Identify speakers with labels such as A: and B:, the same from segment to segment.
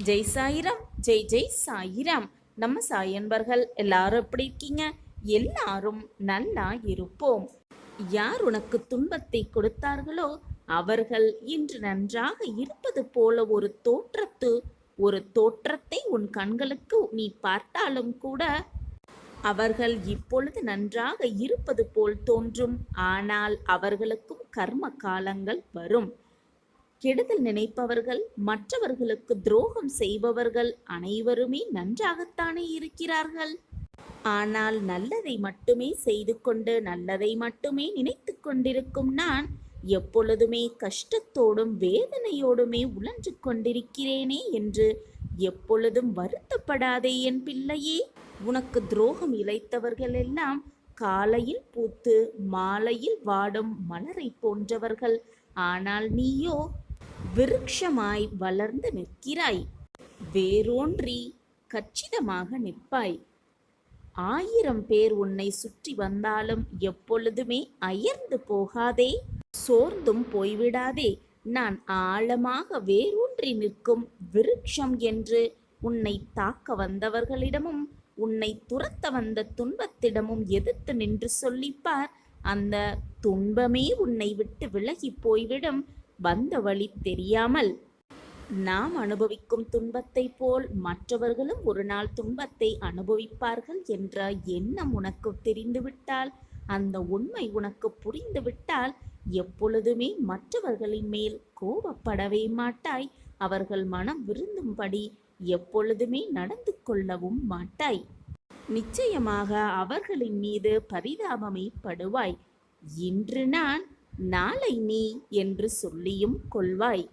A: ஜெய் சாயிராம். ஜெய் ஜெய் சாயிராம். நம்ம சாயன்பர்கள் எல்லாரும் எப்படி இருக்கீங்க? எல்லாரும் நல்லா இருப்போம். யார் உனக்கு துன்பத்தை கொடுத்தார்களோ அவர்கள் இன்று நன்றாக இருப்பது போல ஒரு தோற்றத்தை உன் கண்களுக்கு நீ பார்த்தாலும் கூட அவர்கள் இப்பொழுது நன்றாக இருப்பது போல் தோன்றும். ஆனால் அவர்களுக்கும் கர்ம காலங்கள் வரும். கெடுதல் நினைப்பவர்கள், மற்றவர்களுக்கு துரோகம் செய்பவர்கள் அனைவருமே நன்றாகத்தானே இருக்கிறார்கள். ஆனால் நல்லதை மட்டுமே செய்து கொண்டு நல்லதை மட்டுமே நினைத்து கொண்டிருக்கும் நான் எப்பொழுதுமே கஷ்டத்தோடும் வேதனையோடுமே உழன்று கொண்டிருக்கிறேனே என்று எப்பொழுதும் வருத்தப்படாதே என் பிள்ளையே. உனக்கு துரோகம் இழைத்தவர்கள் எல்லாம் காலையில் பூத்து மாலையில் வாடும் மலரை போன்றவர்கள். ஆனால் நீயோ விருட்சமாய் வளர்ந்து நிற்கிறாய். வேரோன்றி கச்சிதமாக நிற்பாய். 1000 பேர் உன்னை சுற்றி வந்தாலும் எப்பொழுதுமே அயர்ந்து போகாதே, சோர்ந்தும் போய்விடாதே. நான் ஆழமாக வேரூன்றி நிற்கும் விருட்சம் என்று உன்னை தாக்க வந்தவர்களிடமும் உன்னை துரத்த வந்த துன்பத்திடமும் எதிர்த்து நின்று சொல்லிப்பார். அந்த துன்பமே உன்னை விட்டு விலகி போய்விடும். வந்த வழி தெரியாமல் நாம் அனுபவிக்கும் துன்பத்தை போல் மற்றவர்களும் ஒரு நாள் துன்பத்தை அனுபவிப்பார்கள் என்ற எண்ணம் உனக்கு தெரிந்துவிட்டால், அந்த உண்மை உனக்கு புரிந்துவிட்டால் எப்பொழுதுமே மற்றவர்களின் மேல் கோபப்படவே மாட்டாய். அவர்கள் மனம் விரும்பும்படி எப்பொழுதுமே நடந்து கொள்ளவும் மாட்டாய். நிச்சயமாக அவர்களின் மீது பரிதாபமே படுவாய். இன்று நான் நாளை நீ என்று சொல்லியும் கொள்வாய்.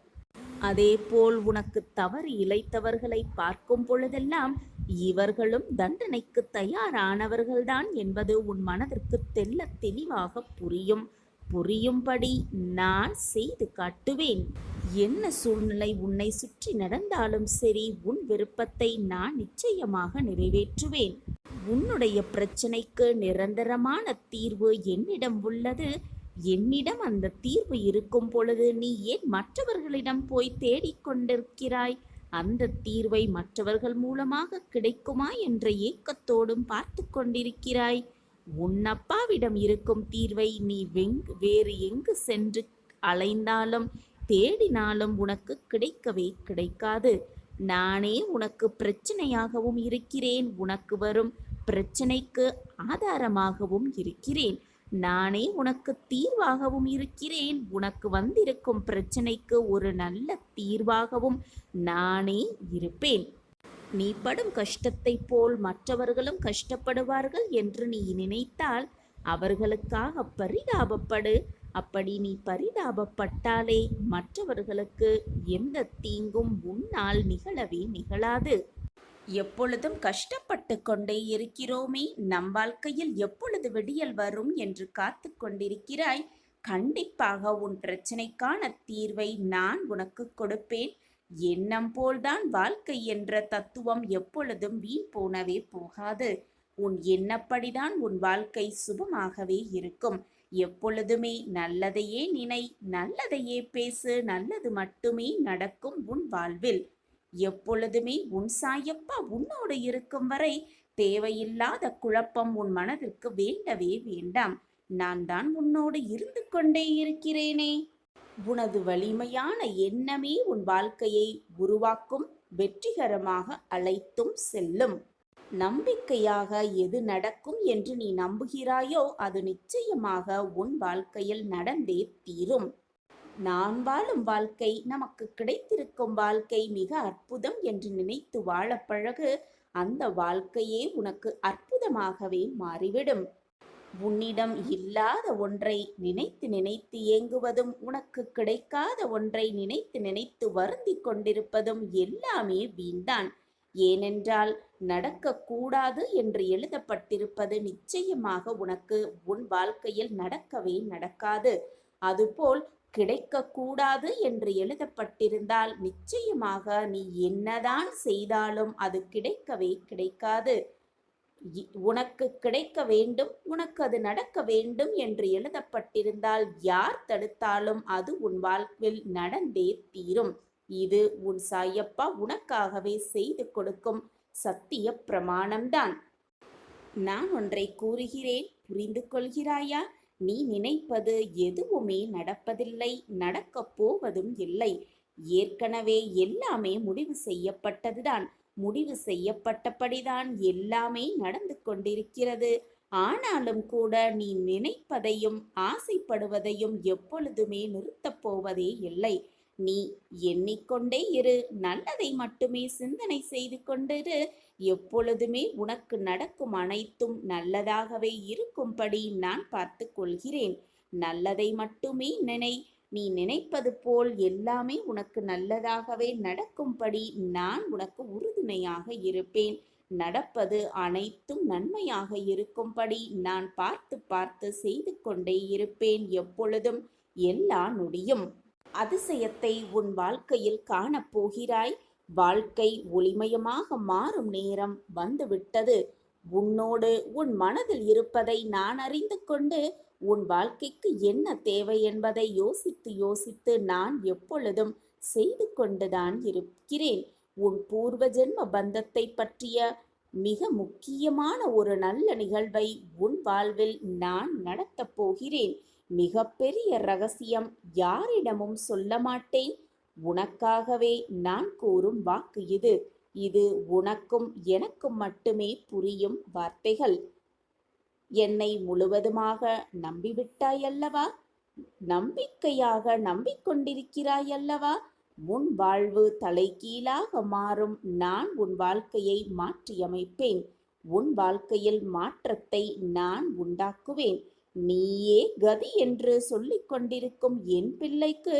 A: அதேபோல் உனக்கு தவறு இழைத்தவர்களை பார்க்கும் பொழுதெல்லாம் இவர்களும் தண்டனைக்கு தயாரானவர்கள்தான் என்பது உன் மனதிற்கு தெல்ல தெளிவாக புரியும்படி நான் செய்து காட்டுவேன். என்ன சூழ்நிலை உன்னை சுற்றி நடந்தாலும் சரி, உன் விருப்பத்தை நான் நிச்சயமாக நிறைவேற்றுவேன். உன்னுடைய பிரச்சனைக்கு நிரந்தரமான தீர்வு என்னிடம் உள்ளது. என்னிடம் அந்த தீர்வு இருக்கும் பொழுது நீ ஏன் மற்றவர்களிடம் போய் தேடிக்கொண்டிருக்கிறாய்? அந்த தீர்வை மற்றவர்கள் மூலமாக கிடைக்குமா என்ற ஏக்கத்தோடும் பார்த்து கொண்டிருக்கிறாய். உன் அப்பாவிடம் இருக்கும் தீர்வை நீ வேறு எங்கு சென்று அலைந்தாலும் தேடினாலும் உனக்கு கிடைக்கவே கிடைக்காது. நானே உனக்கு பிரச்சனையாகவும் இருக்கிறேன். உனக்கு வரும் பிரச்சனைக்கு ஆதாரமாகவும் இருக்கிறேன். நானே உனக்கு தீர்வாகவும் இருக்கிறேன். உனக்கு வந்திருக்கும் பிரச்சனைக்கு ஒரு நல்ல தீர்வாகவும் நானே இருப்பேன். நீ படும் கஷ்டத்தை போல் மற்றவர்களும் கஷ்டப்படுவார்கள் என்று நீ நினைத்தால் அவர்களுக்காக பரிதாபப்படு. அப்படி நீ பரிதாபப்பட்டாலே மற்றவர்களுக்கு எந்த தீங்கும் உன்னால் நிகழவே நிகழாது. எப்பொழுதும் கஷ்டப்பட்டு கொண்டே இருக்கிறோமே, நம் வாழ்க்கையில் எப்பொழுது விடியல் வரும் என்று காத்து கொண்டிருக்கிறாய். கண்டிப்பாக உன் பிரச்சனைக்கான தீர்வை நான் உனக்கு கொடுப்பேன். எண்ணம் போல்தான் வாழ்க்கை என்ற தத்துவம் எப்பொழுதும் வீண் போனவே போகாது. உன் எண்ணப்படிதான் உன் வாழ்க்கை சுபமாகவே இருக்கும். எப்பொழுதுமே நல்லதையே நினை, நல்லதையே பேசு, நல்லது மட்டுமே நடக்கும் உன் வாழ்வில். எப்பொழுதுமே உன் சாயப்பா உன்னோடு இருக்கும் வரை தேவையில்லாத குழப்பம் உன் மனதிற்கு வேண்டவே வேண்டாம். நான் தான் உன்னோடு இருந்து கொண்டே இருக்கிறேனே. உனது வலிமையான எண்ணமே உன் வாழ்க்கையை உருவாக்கும், வெற்றிகரமாக அழைத்தும் செல்லும். நம்பிக்கையாக எது நடக்கும் என்று நீ நம்புகிறாயோ அது நிச்சயமாக உன் வாழ்க்கையில் நடந்தே தீரும். நான் வாழும் வாழ்க்கை, நமக்கு கிடைத்திருக்கும் வாழ்க்கை மிக அற்புதம் என்று நினைத்து வாழ பழகு. அந்த வாழ்க்கையே உனக்கு அற்புதமாகவே மாறிவிடும். உன்னிடம் இல்லாத ஒன்றை நினைத்து நினைத்து ஏங்குவதும், உனக்கு கிடைக்காத ஒன்றை நினைத்து நினைத்து வருந்தி கொண்டிருப்பதும் எல்லாமே வீண்தான். ஏனென்றால் நடக்கக்கூடாது என்று எழுதப்பட்டிருப்பது நிச்சயமாக உனக்கு உன் வாழ்க்கையில் நடக்கவே நடக்காது. அதுபோல் கிடைக்கக்கூடாது என்று எழுதப்பட்டிருந்தால் நிச்சயமாக நீ என்னதான் செய்தாலும் அது கிடைக்கவே கிடைக்காது. உனக்கு கிடைக்க வேண்டும், உனக்கு அது நடக்க வேண்டும் என்று எழுதப்பட்டிருந்தால் யார் தடுத்தாலும் அது உன் வாழ்வில் நடந்தே தீரும். இது உன் சாயப்பா உனக்காகவே செய்து கொடுக்கும் சத்திய பிரமாணம்தான். நான் ஒன்றை கூறுகிறேன், புரிந்து கொள்கிறாயா? நீ நினைப்பது எதுவுமே நடப்பதில்லை, நடக்கப் போவதும் இல்லை. ஏற்கனவே எல்லாமே முடிவு செய்யப்பட்டதுதான். முடிவு செய்யப்பட்டபடிதான் எல்லாமே நடந்து கொண்டிருக்கிறது. ஆனாலும் கூட நீ நினைப்பதையும் ஆசைப்படுவதையும் எப்பொழுதுமே நிறுத்தப் போவதே இல்லை. நீ எண்ணிக்கொண்டே இரு, நல்லதை மட்டுமே சிந்தனை செய்து கொண்டிரு. எப்பொழுதுமே உனக்கு நடக்கும் அனைத்தும் நல்லதாகவே இருக்கும்படி நான் பார்த்து கொள்கிறேன். நல்லதை மட்டுமே நினை. நீ நினைப்பது போல் எல்லாமே உனக்கு நல்லதாகவே நடக்கும்படி நான் உனக்கு உறுதுணையாக இருப்பேன். நடப்பது அனைத்தும் நன்மையாக இருக்கும்படி நான் பார்த்து பார்த்து செய்து கொண்டே இருப்பேன். எப்பொழுதும் எல்லா நொடியும் அதிசயத்தை உன் வாழ்க்கையில் காணப்போகிறாய். வாழ்க்கை ஒளிமயமாக மாறும் நேரம் வந்துவிட்டது. உன்னோடு உன் மனதில் இருப்பதை நான் அறிந்து கொண்டு உன் வாழ்க்கைக்கு என்ன தேவை என்பதை யோசித்து யோசித்து நான் எப்பொழுதும் செய்து கொண்டுதான் இருக்கிறேன். உன் பூர்வ ஜென்ம பந்தத்தை பற்றிய மிக முக்கியமான ஒரு நல்ல நிகழ்வை உன் வாழ்வில் நான் நடத்தப் போகிறேன். மிக பெரிய ரகசியம், யாரிடமும் சொல்ல மாட்டேன். உனக்காகவே நான் கூறும் வாக்கு இது. இது உனக்கும் எனக்கும் மட்டுமே புரியும் வார்த்தைகள். என்னை முழுவதுமாக நம்பிவிட்டாயல்லவா? நம்பிக்கையாக நம்பிக்கொண்டிருக்கிறாயல்லவா? உன் வாழ்வு தலைகீழாக மாறும். நான் உன் வாழ்க்கையை மாற்றியமைப்பேன். உன் வாழ்க்கையில் மாற்றத்தை நான் உண்டாக்குவேன். நீயே கதி என்று சொல்லிக் கொண்டிருக்கும் என் பிள்ளைக்கு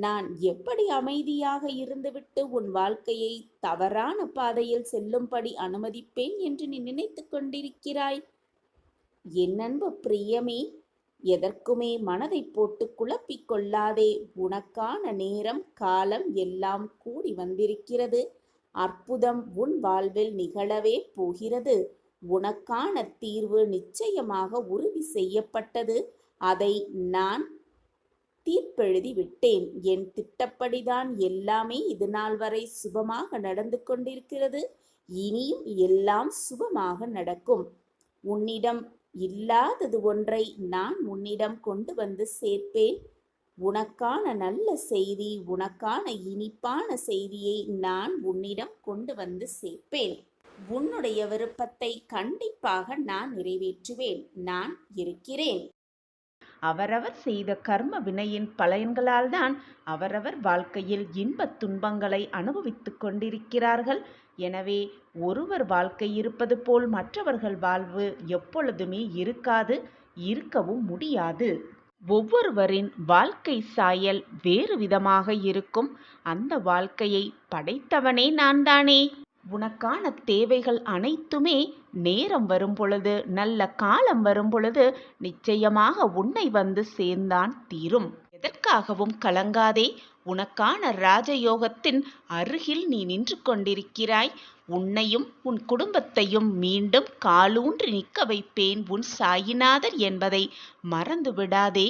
A: நான் எப்படி அமைதியாக இருந்துவிட்டு உன் வாழ்க்கையை தவறான பாதையில் செல்லும்படி அனுமதிப்பேன் என்று நீ நினைத்து கொண்டிருக்கிறாய்? என் அன்பு பிரியமே, எதற்குமே மனதை போட்டு குழப்பிக் கொள்ளாதே. உனக்கான நேரம் காலம் எல்லாம் கூடி வந்திருக்கிறது. அற்புதம் உன் வாழ்வில் நிகழவே போகிறது. உனக்கான தீர்வு நிச்சயமாக உறுதி செய்யப்பட்டது. அதை நான் தீர்ப்பெழுதி விட்டேன். என் திட்டப்படிதான் எல்லாமே இது நாள் வரை சுபமாக நடந்து கொண்டிருக்கிறது. இனியும் எல்லாம் சுபமாக நடக்கும். உன்னிடம் இல்லாதது ஒன்றை நான் உன்னிடம் கொண்டு வந்து சேர்ப்பேன். உனக்கான நல்ல செய்தி, உனக்கான இனிப்பான செய்தியை நான் உன்னிடம் கொண்டு வந்து சேர்ப்பேன். உன்னுடைய விருப்பத்தை கண்டிப்பாக நான் நிறைவேற்றுவேன். நான் இருக்கிறேன். அவரவர் செய்த கர்ம வினையின் பலன்களால் தான் அவரவர் வாழ்க்கையில் இன்பத் துன்பங்களை அனுபவித்துக் கொண்டிருக்கிறார்கள். எனவே ஒருவர் வாழ்க்கை இருப்பது போல் மற்றவர்கள் வாழ்வு எப்பொழுதுமே இருக்காது, இருக்கவும் முடியாது. ஒவ்வொருவரின் வாழ்க்கை சாயல் வேறு விதமாக இருக்கும். அந்த வாழ்க்கையை படைத்தவனே நான் தானே. உனக்கான தேவைகள் அனைத்துமே நேரம் வரும் பொழுது, நல்ல காலம் வரும் பொழுது நிச்சயமாக உன்னை வந்து சேர்ந்தான் தீரும். எதற்காகவும் கலங்காதே. உனக்கான ராஜயோகத்தின் அருகில் நீ நின்று கொண்டிருக்கிறாய். உன்னையும் உன் குடும்பத்தையும் மீண்டும் காலூன்றி நிற்க வைப்பேன் உன் சாயிநாதர் என்பதை மறந்து விடாதே.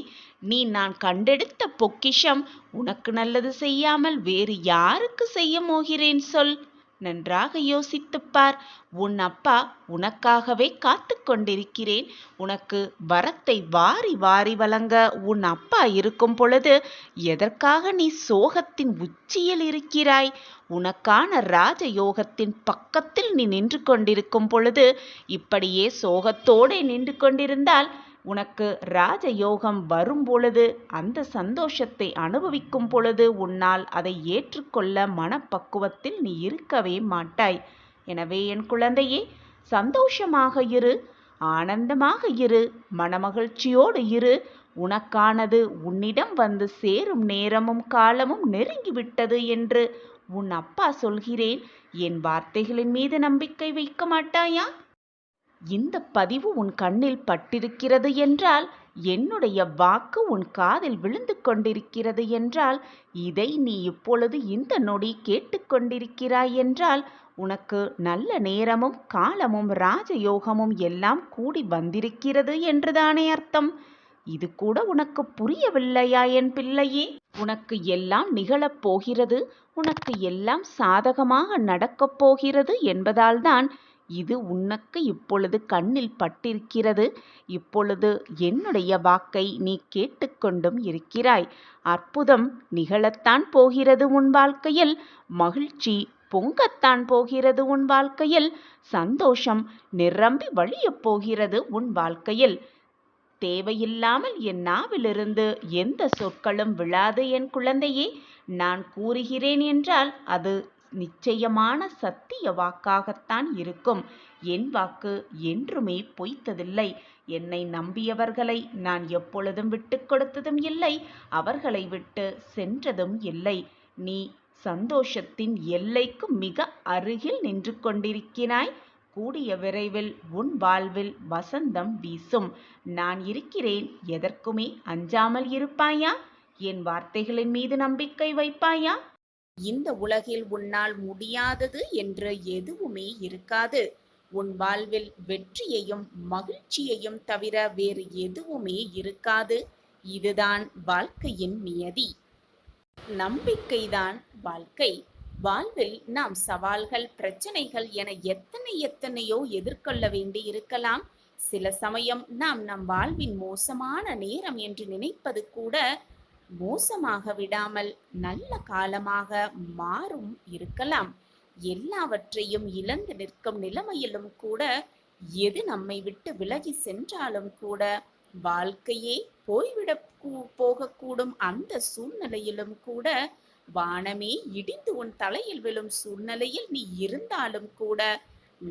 A: நான் கண்டெடுத்த பொக்கிஷம் உனக்கு நல்லது செய்யாமல் வேறு யாருக்கு செய்ய போகிறேன் சொல்? நன்றாக யோசித்துப்பார். உன் அப்பா உனக்காகவே காத்து கொண்டிருக்கிறேன். உனக்கு வரத்தை வாரி வாரி வழங்க உன் அப்பா இருக்கும் பொழுது எதற்காக நீ சோகத்தின் உச்சியில் இருக்கிறாய்? உனக்கான ராஜயோகத்தின் பக்கத்தில் நீ நின்று கொண்டிருக்கும் பொழுது இப்படியே சோகத்தோடு நின்று கொண்டிருந்தால் உனக்கு ராஜயோகம் வரும் பொழுது, அந்த சந்தோஷத்தை அனுபவிக்கும் பொழுது உன்னால் அதை ஏற்றுக்கொள்ள மனப்பக்குவத்தில் நீ இருக்கவே மாட்டாய். எனவே என் குழந்தையே, சந்தோஷமாக இரு, ஆனந்தமாக இரு, மனமகிழ்ச்சியோடு இரு. உனக்கானது உன்னிடம் வந்து சேரும் நேரமும் காலமும் நெருங்கிவிட்டது என்று உன் அப்பா சொல்கிறேன். என் வார்த்தைகளின் மீது நம்பிக்கை வைக்க மாட்டாயா? இந்த பதிவு உன் கண்ணில் பட்டிருக்கிறது என்றால், என்னுடைய வாக்கு உன் காதில் விழுந்து கொண்டிருக்கிறது என்றால், இதை நீ இப்பொழுது இந்த நொடி கேட்டுக்கொண்டிருக்கிறாய் என்றால், உனக்கு நல்ல நேரமும் காலமும் ராஜயோகமும் எல்லாம் கூடி வந்திருக்கிறது என்றுதானே அர்த்தம். இது கூட உனக்கு புரியவில்லையா என் பிள்ளையே? உனக்கு எல்லாம் நிகழப் போகிறது, உனக்கு எல்லாம் சாதகமாக நடக்கப் போகிறது என்பதால்தான் இது உனக்கு இப்பொழுது கண்ணில் பட்டிருக்கிறது. இப்பொழுது என்னுடைய வாக்கை நீ கேட்டுக்கொண்டும் இருக்கிறாய். அற்புதம் நிகழத்தான் போகிறது உன் வாழ்க்கையில். மகிழ்ச்சி பொங்கத்தான் போகிறது உன் வாழ்க்கையில். சந்தோஷம் நிரம்பி வழியப் போகிறது உன் வாழ்க்கையில். தேவையில்லாமல் என் நாவிலிருந்து எந்த சொற்களும் விழாது என் குழந்தையே. நான் கூறுகிறேன் என்றால் அது நிச்சயமான சத்திய வாக்காகத்தான் இருக்கும். என் வாக்கு என்றுமே பொய்த்ததில்லை. என்னை நம்பியவர்களை நான் எப்பொழுதும் விட்டு கொடுத்ததும் இல்லை, அவர்களை விட்டு சென்றதும் இல்லை. நீ சந்தோஷத்தின் எல்லைக்கு மிக அருகில் நின்று கொண்டிருக்கிறாய். கூடிய விரைவில் உன் வாழ்வில் வசந்தம் வீசும். நான் இருக்கிறேன், எதற்குமே அஞ்சாமல் இருப்பாயா? என் வார்த்தைகளின் மீது நம்பிக்கை வைப்பாயா? இந்த உலகில் உன்னால் முடியாதது என்று எதுவுமே இருக்காது. உன் வாழ்வில் வெற்றியையும் மகிழ்ச்சியையும் தவிர வேறு எதுவுமே இருக்காது. இதுதான் வாழ்க்கையின் நியதி. நம்பிக்கைதான் வாழ்க்கை. வாழ்வில் நாம் சவால்கள், பிரச்சனைகள் என எத்தனையோ எதிர்கொள்ள வேண்டி இருக்கலாம். சில சமயம் நாம் நம் வாழ்வின் மோசமான நேரம் என்று நினைப்பது கூட மோசமாக விடாமல் நல்ல காலமாக மாறும் இருக்கலாம். எல்லாவற்றையும் இழந்து நிற்கும் நிலைமையிலும் கூட, எது நம்மை விட்டு விலகி சென்றாலும் கூட, வாழ்க்கையே போய்விட போகக்கூடும் அந்த சூழ்நிலையிலும் கூட, வானமே இடிந்து உன் தலையில் விழும் சூழ்நிலையில் நீ இருந்தாலும் கூட,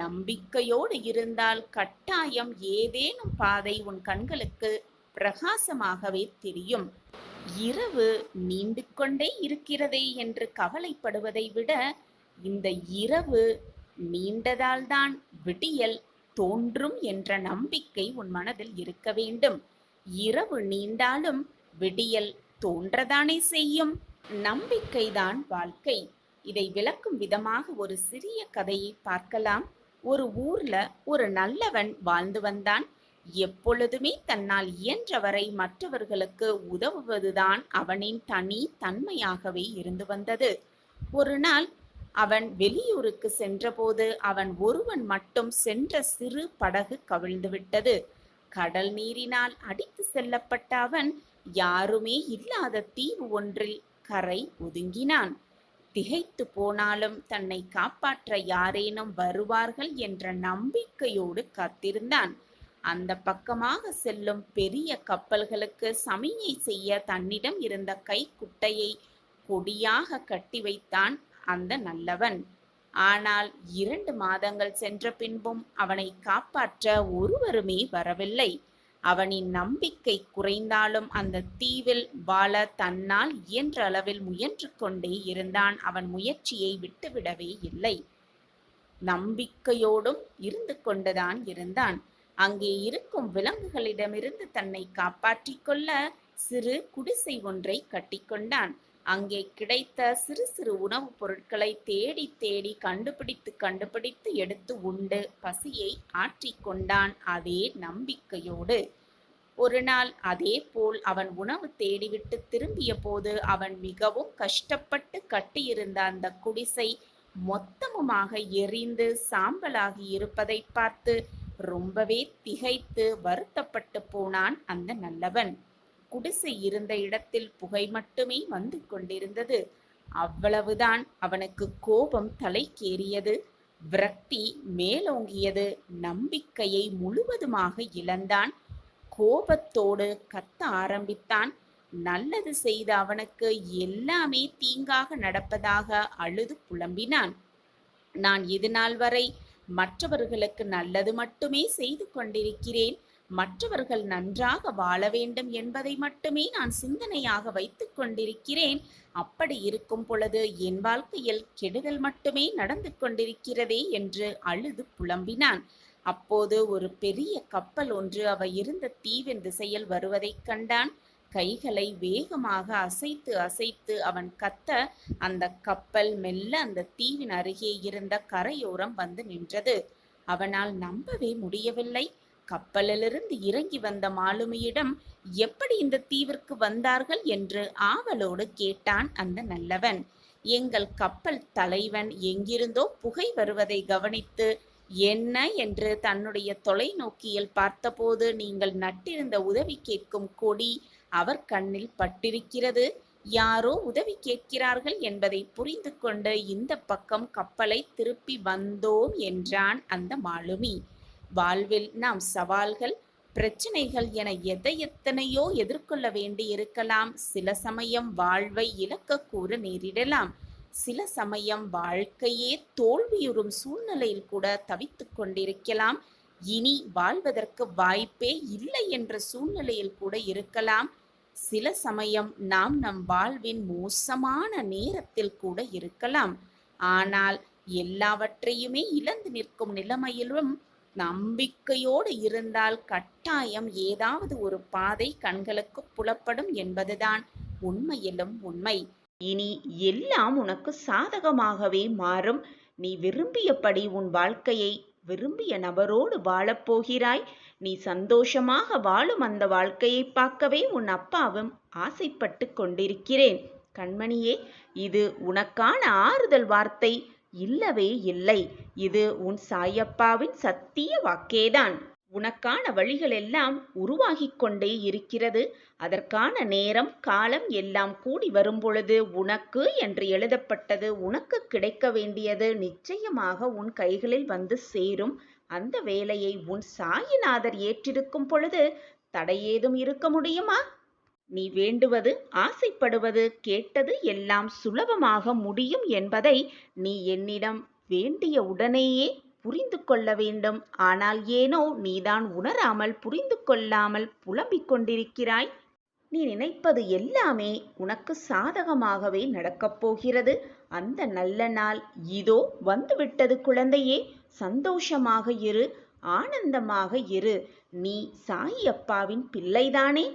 A: நம்பிக்கையோடு இருந்தால் கட்டாயம் ஏதேனும் பாதை உன் கண்களுக்கு பிரகாசமாகவே தெரியும். இரவு நீண்டு கொண்டே இருக்கிறதே என்று கவலைப்படுவதை விட, இந்த இரவு நீண்டதால்தான் விடியல் தோன்றும் என்ற நம்பிக்கை உன் மனதில் இருக்க வேண்டும். இரவு நீண்டாலும் விடியல் தோன்றதானே செய்யும். நம்பிக்கைதான் வாழ்க்கை. இதை விளக்கும் விதமாக ஒரு சிறிய கதையை பார்க்கலாம். ஒரு ஊர்ல ஒரு நல்லவன் வாழ்ந்து வந்தான். எப்பொழுதுமே தன்னால் இயன்றவரை மற்றவர்களுக்கு உதவுவதுதான் அவனின் தனி தன்மையாகவே இருந்து வந்தது. ஒரு நாள் அவன் வெளியூருக்கு சென்றபோது அவன் ஒருவன் மட்டும் சென்ற சிறு படகு கவிழ்ந்து விட்டது. கடல் நீரினால் அடித்து செல்லப்பட்ட அவன் யாருமே இல்லாத தீவு ஒன்றில் கரை ஒதுங்கினான். திகைத்து போனாலும் தன்னை காப்பாற்ற யாரேனும் வருவார்கள் என்ற நம்பிக்கையோடு காத்திருந்தான். அந்த பக்கமாக செல்லும் பெரிய கப்பல்களுக்கு சமிஞை செய்ய தன்னிடம் இருந்த கைக்குட்டையை கொடியாக கட்டி வைத்தான் அந்த நல்லவன். ஆனால் 2 மாதங்கள் சென்ற பின்பும் அவனை காப்பாற்ற ஒருவருமே வரவில்லை. அவனின் நம்பிக்கை குறைந்தாலும் அந்த தீவில் வாழ தன்னால் இயன்ற அளவில் முயன்று கொண்டே இருந்தான். அவன் முயற்சியை விட்டுவிடவே இல்லை. நம்பிக்கையோடும் இருந்து கொண்டுதான் இருந்தான். அங்கே இருக்கும் விலங்குகளிடமிருந்து தன்னை காப்பாற்றிக் கொள்ள சிறு குடிசை ஒன்றை கட்டிக்கொண்டான். அங்கே கிடைத்த சிறு சிறு உணவுப் பொருட்களை தேடி தேடி கண்டுபிடித்து எடுத்து உண்டு பசியை ஆற்றிக்கொண்டான். அதே நம்பிக்கையோடு. ஒரு நாள் அதே போல் அவன் உணவு தேடிவிட்டு திரும்பிய போது அவன் மிகவும் கஷ்டப்பட்டு கட்டியிருந்த அந்த குடிசை மொத்தமுமாக எரிந்து சாம்பலாகி இருப்பதை பார்த்து ரொம்பவே திகைத்து வருத்தப்பட்டு போனான் அந்த நல்லவன். குடிசை இருந்த இடத்தில் புகை மட்டுமே வந்து கொண்டிருந்தது. அவ்வளவுதான் அவனுக்கு கோபம் தலைக்கேறியது. விரக்தி மேலோங்கியது. நம்பிக்கையை முழுவதுமாக இழந்தான். கோபத்தோடு கத்த ஆரம்பித்தான். நல்லது செய்த அவனுக்கு எல்லாமே தீங்காக நடப்பதாக அழுது புலம்பினான். நான் இதுநாள் வரை மற்றவர்களுக்கு நல்லது மட்டுமே செய்து கொண்டிருக்கிறேன். மற்றவர்கள் நன்றாக வாழ வேண்டும் என்பதை மட்டுமே நான் சிந்தனையாக வைத்துக் கொண்டிருக்கிறேன். அப்படி இருக்கும் பொழுது என் வாழ்க்கையில் கெடுதல் மட்டுமே நடந்து கொண்டிருக்கிறதே என்று அழுது புலம்பினான். அப்போது ஒரு பெரிய கப்பல் ஒன்று அவ இருந்த தீவின் திசையில் வருவதைக் கண்டான். கைகளை வேகமாக அசைத்து அசைத்து அவன் கத்த அந்த கப்பல் மெல்ல அந்த தீவின் அருகே இருந்த கரையோரம் வந்து நின்றது. அவனால் நம்பவே முடியவில்லை. கப்பலிலிருந்து இறங்கி வந்த மாலுமியிடம் எப்படி இந்த தீவிற்கு வந்தார்கள் என்று ஆவலோடு கேட்டான் அந்த நல்லவன். எங்கள் கப்பல் தலைவன் எங்கிருந்தோ புகை வருவதை கவனித்து என்ன என்று தன்னுடைய தொலைநோக்கியில் பார்த்தபோது நீங்கள் நட்டிருந்த உதவி கேட்கும் கொடி அவர் கண்ணில் பட்டிருக்கிறது. யாரோ உதவி கேட்கிறார்கள் என்பதை புரிந்து கொண்டு இந்த பக்கம் கப்பலை திருப்பி வந்தோம் என்றான் அந்த மாலுமி. வாழ்வில் நாம் சவால்கள், பிரச்சனைகள் என எத்தனையோ எதிர்கொள்ள வேண்டியிருக்கலாம். சில சமயம் வாழ்வை இழக்கக்கூட நேரிடலாம். சில சமயம் வாழ்க்கையே தோல்வியுறும் சூழ்நிலையில் கூட தவித்துக் கொண்டிருக்கலாம். இனி வாழ்வதற்கு வாய்ப்பே இல்லை என்ற சூழ்நிலையில் கூட இருக்கலாம். சில சமயம் நாம் நம் வாழ்வின் மோசமான நேரத்தில் கூட இருக்கலாம். ஆனால் எல்லாவற்றையுமே இழந்து நிற்கும் நிலைமையிலும் நம்பிக்கையோடு இருந்தால் கட்டாயம் ஏதாவது ஒரு பாதை கண்களுக்கு புலப்படும் என்பதுதான் உண்மையிலும் உண்மை. இனி எல்லாம் உனக்கு சாதகமாகவே மாறும். நீ விரும்பியபடி உன் வாழ்க்கையை விரும்பிய நபரோடு வாழப்போகிறாய். நீ சந்தோஷமாக வாழும் அந்த வாழ்க்கையை பார்க்கவே உன் அப்பாவும் ஆசைப்பட்டு கொண்டிருக்கிறேன். கண்மணியே, இது உனக்கான ஆறுதல் வார்த்தை இல்லவே இல்லை. இது உன் சாயப்பாவின் சத்திய வாக்கேதான். உனக்கான வழிகள் எல்லாம் உருவாகிக் கொண்டே இருக்கிறது. அதற்கான நேரம் காலம் எல்லாம் கூடி வரும்பொழுது உனக்கு என்று எழுதப்பட்டது, உனக்கு கிடைக்க வேண்டியது நிச்சயமாக உன் கைகளில் வந்து சேரும். அந்த வேலையை உன் சாயிநாதர் ஏற்றிருக்கும் பொழுது தடையேதும் இருக்க முடியுமா? நீ வேண்டுவது, ஆசைப்படுவது, கேட்டது எல்லாம் சுலபமாக முடியும் என்பதை நீ என்னிடம் வேண்டிய உடனேயே புரிந்து கொள்ள வேண்டும். ஆனால் ஏனோ நீதான் உணராமல், புரிந்து கொள்ளாமல் புலம்பிக் கொண்டிருக்கிறாய். நீ நினைப்பது எல்லாமே உனக்கு சாதகமாகவே நடக்கப் போகிறது. அந்த நல்ல நாள் இதோ வந்துவிட்டது குழந்தையே. சந்தோஷமாக இரு, ஆனந்தமாக இரு. நீ சாயி அப்பாவின் பிள்ளைதானே?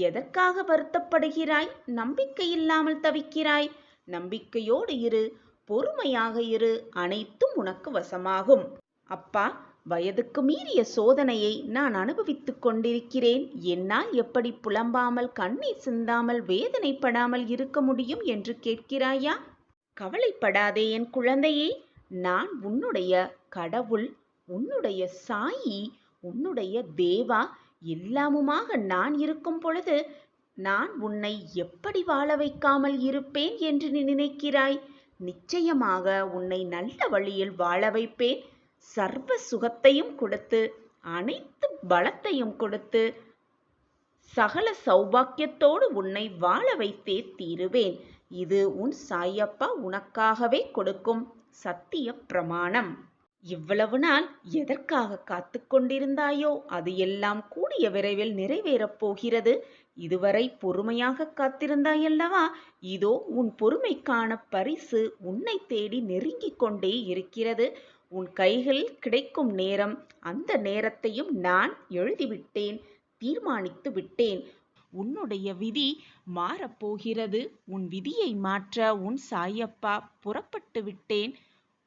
A: எதற்காக வருத்தப்படுகிறாய்? நம்பிக்கை இல்லாமல் தவிக்கிறாய்? நம்பிக்கையோடு இரு, பொறுமையாக இரு, அனைத்தும் உனக்கு வசமாகும். அப்பா, வயதுக்கு மீறிய சோதனையை நான் அனுபவித்துக் கொண்டிருக்கிறேன். என்னால் எப்படி புலம்பாமல், கண்ணீர் சிந்தாமல், வேதனைப்படாமல் இருக்க முடியும் என்று கேட்கிறாயா? கவலைப்படாதே என் குழந்தையே. நான் உன்னுடைய கடவுள், உன்னுடைய சாயி, உன்னுடைய தேவா. எல்லாமுமாக நான் இருக்கும் பொழுது நான் உன்னை எப்படி வாழ வைக்காமல் இருப்பேன் என்று நீ நினைக்கிறாய்? நிச்சயமாக உன்னை நல்ல வழியில் வாழ வைப்பேன். சர்வ சுகத்தையும் கொடுத்து, அனைத்து பலத்தையும் கொடுத்து, சகல சௌபாக்கியத்தோடு உன்னை வாழ வைத்தே தீருவேன். இது உன் சாயப்பா உனக்காகவே கொடுக்கும் சத்திய பிரமாணம். இவ்வளவு நாள் எதற்காக காத்து கொண்டிருந்தாயோ அது எல்லாம் கூடிய விரைவில் நிறைவேறப் போகிறது. இதுவரை பொறுமையாக காத்திருந்தாயல்லவா? இதோ உன் பொறுமைக்கான பரிசு உன்னை தேடி நெருங்கிக் கொண்டே இருக்கிறது. உன் கைகளில் கிடைக்கும் நேரம், அந்த நேரத்தையும் நான் எழுதிவிட்டேன், தீர்மானித்து விட்டேன். உன்னுடைய விதி மாறப்போகிறது. உன் விதியை மாற்ற உன் சாயப்பா புறப்பட்டு விட்டேன்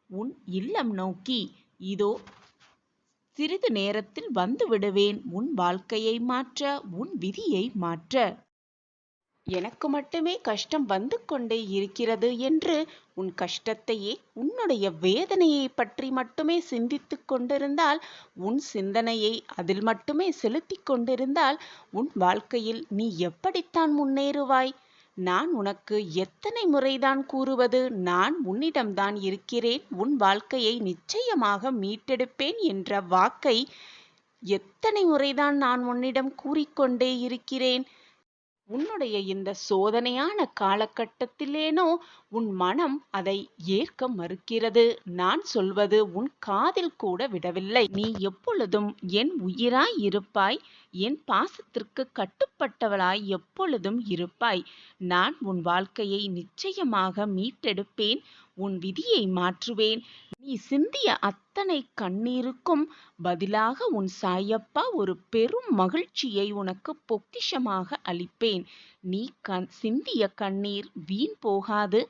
A: உன் இல்லம் நோக்கி. இதோ சிறிது நேரத்தில் வந்து விடுவேன். உன் வாழ்க்கையை மாற்ற, உன் விதியை மாற்ற. எனக்கு மட்டுமே கஷ்டம் வந்து கொண்டே இருக்கிறது என்று உன் கஷ்டத்தையே, உன்னுடைய வேதனையை பற்றி மட்டுமே சிந்தித்து கொண்டிருந்தால், உன் சிந்தனையை அதில் மட்டுமே செலுத்தி கொண்டிருந்தால் உன் வாழ்க்கையில் நீ எப்படித்தான் முன்னேறுவாய்? நான் உனக்கு எத்தனை முறைதான் கூறுவது? நான் உன்னிடம்தான் இருக்கிறேன், உன் வாழ்க்கையை நிச்சயமாக மீட்டெடுப்பேன் என்ற வாக்கை எத்தனை முறைதான் நான் உன்னிடம் கூறிக்கொண்டே இருக்கிறேன். உன்னுடைய இந்த சோதனையான காலகட்டத்திலேனோ உன் மனம் அதை ஏற்க மறுக்கிறது. நான் சொல்வது உன் காதில் கூட விடவில்லை. நீ எப்பொழுதும் என் உயிராய் இருப்பாய், என் பாசத்திற்கு கட்டுப்பட்டவளாய் எப்பொழுதும் இருப்பாய். நான் உன் வாழ்க்கையை நிச்சயமாக மீட்டெடுப்பேன், உன் விதியை மாற்றுவேன். நீ சிந்திய அத்தனை கண்ணீருக்கும் பதிலாக உன் சாயப்பா ஒரு பெரும் மகிழ்ச்சியை உனக்கு பொக்கிஷமாக அளிப்பேன். நீ சிந்திய கண்ணீர் வீண் போகாது.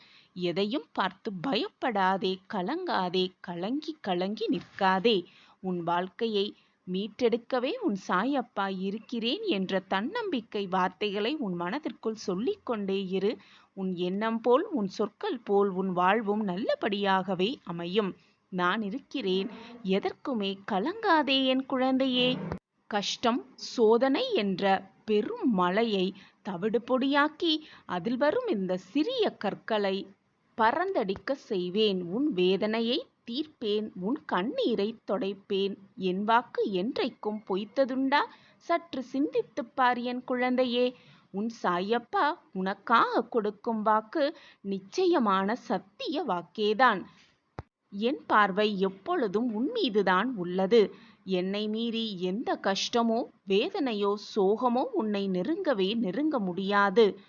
A: எதையும் பார்த்து பயப்படாதே, கலங்காதே, கலங்கி கலங்கி நிற்காதே. உன் வாழ்க்கையை மீட்டெடுக்கவே உன் சாயப்பா இருக்கிறேன் என்ற தன்னம்பிக்கை வார்த்தைகளை உன் மனதிற்குள் சொல்லிக்கொண்டே இரு. உன் எண்ணம் போல், உன் சொற்கள் போல் உன் வாழ்வும் நல்லபடியாகவே அமையும். நான் இருக்கிறேன். எதற்குமே கலங்காதே என் குழந்தையே. கஷ்டம், சோதனை என்ற பெரும் மலையை தவிடு பொடியாக்கி அதில் வரும் இந்த சிறிய கற்களை பறந்தடிக்க செய்வேன். உன் வேதனையை தீர்ப்பேன். உன் கண்ணீரை தொடைப்பேன். என் வாக்கு என்றைக்கும் பொய்த்ததுண்டா? சற்று சிந்தித்துப் பார் என் குழந்தையே. உன் சாயப்பா உனக்காக கொடுக்கும் வாக்கு நிச்சயமான சத்திய வாக்கேதான். என் பார்வை எப்பொழுதும் உன் மீதுதான் உள்ளது. என்னை மீறி எந்த கஷ்டமோ, வேதனையோ, சோகமோ உன்னை நெருங்க முடியாது.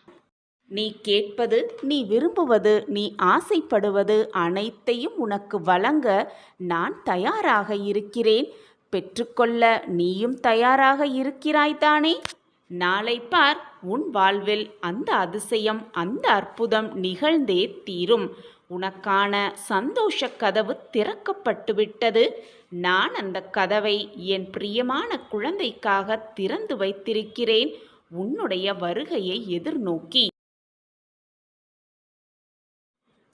A: நீ கேட்பது, நீ விரும்புவது, நீ ஆசைப்படுவது அனைத்தையும் உனக்கு வழங்க நான் தயாராக இருக்கிறேன். பெற்றுக்கொள்ள நீயும் தயாராக இருக்கிறாய்தானே? நாளை பார், உன் வாழ்வில் அந்த அதிசயம், அந்த அற்புதம் நிகழ்ந்தே தீரும். உனக்கான சந்தோஷ கதவு திறக்கப்பட்டுவிட்டது. நான் அந்த கதவை என் பிரியமான குழந்தைக்காக திறந்து வைத்திருக்கிறேன், உன்னுடைய வருகையை எதிர்நோக்கி.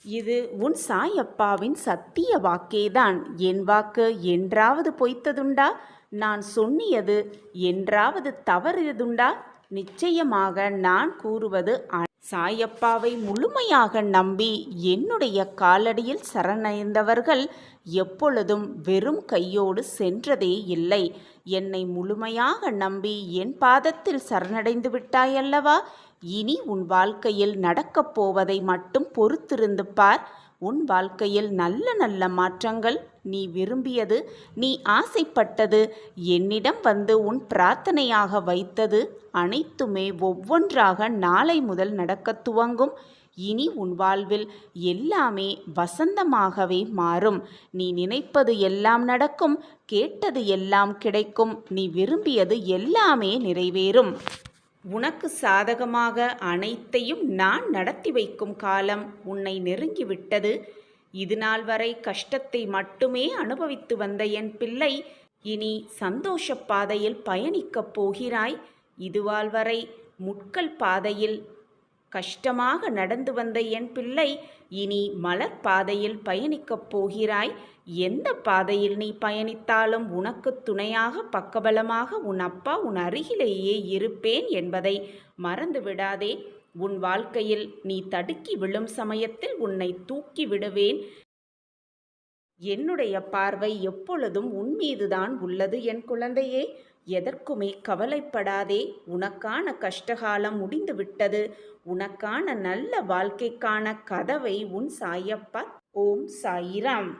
A: இது உன் சாயப்பாவின் சத்திய வாக்கேதான். என் வாக்கு என்றாவது பொய்த்ததுண்டா? நான் சொன்னியது என்றாவது தவறியதுண்டா? நிச்சயமாக நான் கூறுவது சாயப்பாவை முழுமையாக நம்பி என்னுடைய காலடியில் சரணடைந்தவர்கள் எப்பொழுதும் வெறும் கையோடு சென்றதே இல்லை. என்னை முழுமையாக நம்பி என் பாதத்தில் சரணடைந்து விட்டாயல்லவா? இனி உன் வாழ்க்கையில் நடக்கப் போவதை மட்டும் பொறுத்திருந்து பார். உன் வாழ்க்கையில் நல்ல நல்ல மாற்றங்கள், நீ விரும்பியது, நீ ஆசைப்பட்டது, என்னிடம் வந்து உன் பிரார்த்தனையாக வைத்தது அனைத்துமே ஒவ்வொன்றாக நாளை முதல் நடக்கத் துவங்கும். இனி உன் வாழ்வில் எல்லாமே வசந்தமாகவே மாறும். நீ நினைப்பது எல்லாம் நடக்கும், கேட்டது எல்லாம் கிடைக்கும், நீ விரும்பியது எல்லாமே நிறைவேறும். உனக்கு சாதகமாக அனைத்தையும் நான் நடத்தி வைக்கும் காலம் உன்னை நெருங்கிவிட்டது. இதுநாள் வரை கஷ்டத்தை மட்டுமே அனுபவித்து வந்த என் பிள்ளை, இனி சந்தோஷ பாதையில் பயணிக்கப் போகிறாய். இதுவால் வரை முட்கள் பாதையில் கஷ்டமாக நடந்து வந்த என் பிள்ளை, இனி மலர் பாதையில் பயணிக்கப் போகிறாய். எந்த பாதையில் நீ பயணித்தாலும் உனக்கு துணையாக, பக்கபலமாக உன் அப்பா உன் அருகிலேயே இருப்பேன் என்பதை மறந்து விடாதே. உன் வாழ்க்கையில் நீ தடுக்கி விழும் சமயத்தில் உன்னை தூக்கி விடுவேன். என்னுடைய பார்வை எப்பொழுதும் உன் மீதுதான் உள்ளது என் குழந்தையே. எதற்குமே கவலைப்படாதே. உனக்கான கஷ்டகாலம் முடிந்துவிட்டது. உனக்கான நல்ல வாழ்க்கைக்கான கதவை உன் சாயப்பா. ஓம் சாயிராம்.